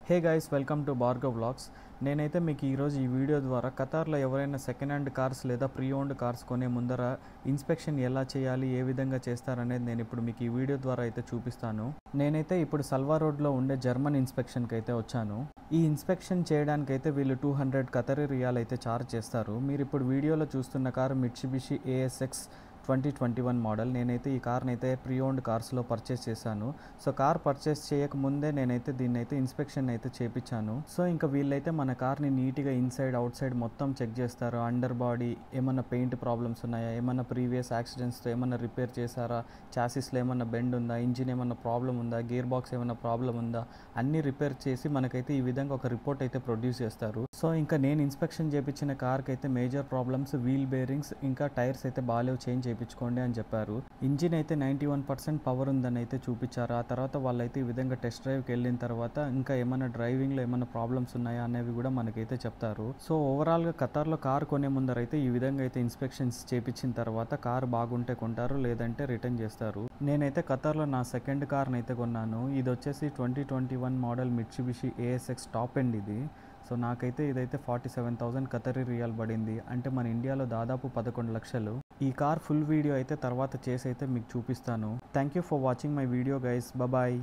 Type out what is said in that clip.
Hey guys, welcome to Bhargav vlogs. నేనైతే మీకు ఈరోజు ఈ వీడియో ద్వారా ఖతార్లో ఎవరైనా సెకండ్ హ్యాండ్ కార్స్ లేదా ప్రీ ఓన్డ్ కార్స్ కొనే ముందర ఇన్స్పెక్షన్ ఎలా చేయాలి, ఏ విధంగా చేస్తారనేది నేను ఇప్పుడు మీకు ఈ వీడియో ద్వారా అయితే చూపిస్తాను. నేనైతే ఇప్పుడు సల్వా రోడ్లో ఉండే జర్మన్ ఇన్స్పెక్షన్కి అయితే వచ్చాను. ఈ ఇన్స్పెక్షన్ చేయడానికైతే వీళ్ళు 200 ఖతరీ రియాల్ అయితే ఛార్జ్ చేస్తారు. మీరు ఇప్పుడు వీడియోలో చూస్తున్న కారు మిట్సుబిషి ASX 2021 మోడల్. నేనైతే ఈ కార్ని అయితే ప్రీ ఓన్డ్ కార్స్లో పర్చేస్ చేశాను. సో కార్ పర్చేస్ చేయకముందే నేనైతే దీన్ని అయితే ఇన్స్పెక్షన్ అయితే చేపించాను. సో ఇంకా వీళ్ళైతే మన కార్ని నీట్గా ఇన్సైడ్ అవుట్ సైడ్ మొత్తం చెక్ చేస్తారు. అండర్ బాడీ ఏమన్నా పెయింట్ ప్రాబ్లమ్స్ ఉన్నాయా, ఏమన్నా ప్రీవియస్ యాక్సిడెంట్స్తో ఏమన్నా రిపేర్ చేశారా, చాసిస్లో ఏమన్నా బెండ్ ఉందా, ఇంజిన్ ఏమన్నా ప్రాబ్లం ఉందా, గేర్ బాక్స్ ఏమన్నా ప్రాబ్లం ఉందా, అన్నీ రిపేర్ చేసి మనకైతే ఈ విధంగా ఒక రిపోర్ట్ అయితే ప్రొడ్యూస్ చేస్తారు. సో ఇంకా నేను ఇన్స్పెక్షన్ చేయించిన కార్కి అయితే మేజర్ ప్రాబ్లమ్స్ వీల్ బేరింగ్స్ ఇంకా టైర్స్ అయితే బాగాలేవు, చేంజ్ చేయించుకోండి అని చెప్పారు. ఇంజిన్ అయితే 91% పవర్ ఉందని అయితే చూపించారు. ఆ తర్వాత వాళ్ళైతే ఈ విధంగా టెస్ట్ డ్రైవ్కి వెళ్ళిన తర్వాత ఇంకా ఏమైనా డ్రైవింగ్లో ఏమైనా ప్రాబ్లమ్స్ ఉన్నాయా అనేవి కూడా మనకైతే చెప్తారు. సో ఓవరాల్గా ఖతార్లో కార్ కొనే ముందర అయితే ఈ విధంగా అయితే ఇన్స్పెక్షన్స్ చేయించిన తర్వాత కార్ బాగుంటే కొంటారు, లేదంటే రిటర్న్ చేస్తారు. నేనైతే ఖతార్లో నా సెకండ్ కార్ని అయితే కొన్నాను. ఇది వచ్చేసి 2021 model Mitsubishi ASX top end ఇది. సో నాకైతే ఇదైతే 47,000 ఖతరీ రియాల్ పడింది. అంటే మన ఇండియాలో దాదాపు 11 లక్షలు. ఈ కార్ ఫుల్ వీడియో అయితే తర్వాత చేసి అయితే మీకు చూపిస్తాను. Thank you for watching my video guys. Bye.